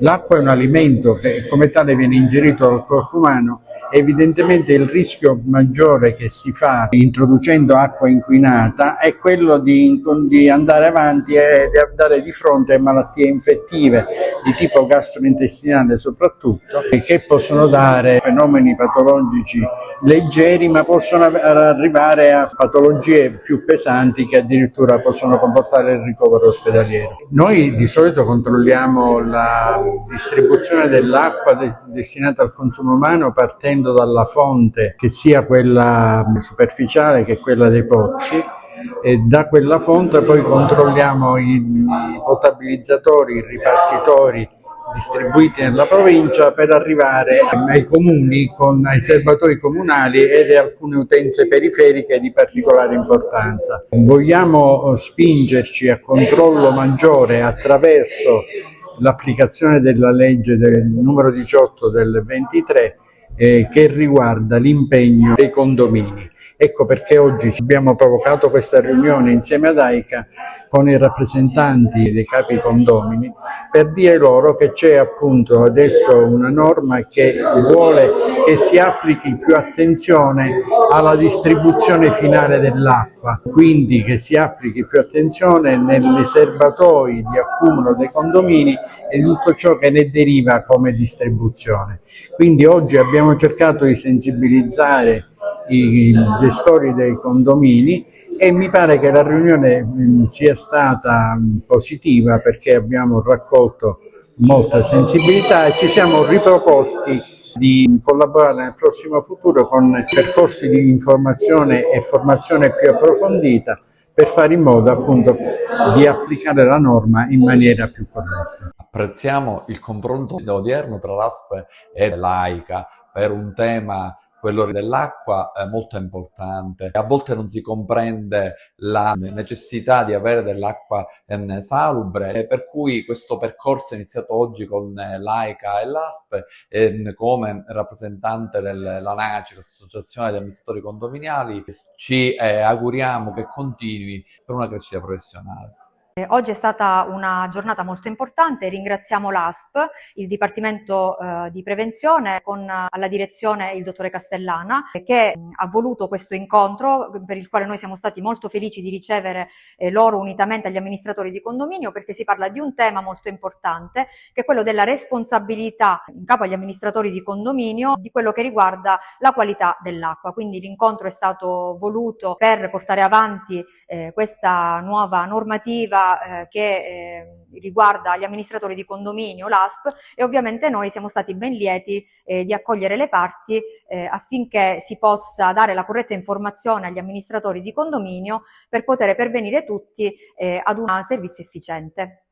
L'acqua è un alimento che come tale viene ingerito dal corpo umano. Evidentemente il rischio maggiore che si fa introducendo acqua inquinata è quello di andare avanti e di andare di fronte a malattie infettive di tipo gastrointestinale soprattutto, che possono dare fenomeni patologici leggeri, ma possono arrivare a patologie più pesanti che addirittura possono comportare il ricovero ospedaliero. Noi di solito controlliamo la distribuzione dell'acqua destinata al consumo umano partendo dalla fonte, che sia quella superficiale che quella dei pozzi, e da quella fonte poi controlliamo i potabilizzatori, i ripartitori distribuiti nella provincia per arrivare ai comuni, ai serbatoi comunali ed alcune utenze periferiche di particolare importanza. Vogliamo spingerci a controllo maggiore attraverso l'applicazione della legge del numero 18 del 23 che riguarda l'impegno dei condomini. Ecco perché oggi abbiamo provocato questa riunione insieme ad AICA con i rappresentanti dei capi condomini per dire loro che c'è appunto adesso una norma che vuole che si applichi più attenzione alla distribuzione finale dell'acqua, quindi che si applichi più attenzione nei serbatoi di accumulo dei condomini e tutto ciò che ne deriva come distribuzione. Quindi oggi abbiamo cercato di sensibilizzare i gestori dei condomini e mi pare che la riunione sia stata positiva perché abbiamo raccolto molta sensibilità e ci siamo riproposti di collaborare nel prossimo futuro con percorsi di informazione e formazione più approfondita per fare in modo appunto di applicare la norma in maniera più corretta. Apprezziamo il confronto odierno tra l'ASP e l'AICA per un tema, quello dell'acqua, molto importante. A volte non si comprende la necessità di avere dell'acqua salubre, per cui questo percorso è iniziato oggi con l'AICA e l'ASP. Come rappresentante dell'ANACI, l'Associazione degli Amministratori Condominiali, ci auguriamo che continui per una crescita professionale. Oggi è stata una giornata molto importante, ringraziamo l'ASP, il Dipartimento di Prevenzione con alla direzione il dottore Castellana che ha voluto questo incontro per il quale noi siamo stati molto felici di ricevere loro unitamente agli amministratori di condominio, perché si parla di un tema molto importante che è quello della responsabilità in capo agli amministratori di condominio di quello che riguarda la qualità dell'acqua. Quindi l'incontro è stato voluto per portare avanti questa nuova normativa che riguarda gli amministratori di condominio, l'ASP, e ovviamente noi siamo stati ben lieti di accogliere le parti affinché si possa dare la corretta informazione agli amministratori di condominio per poter pervenire tutti ad un servizio efficiente.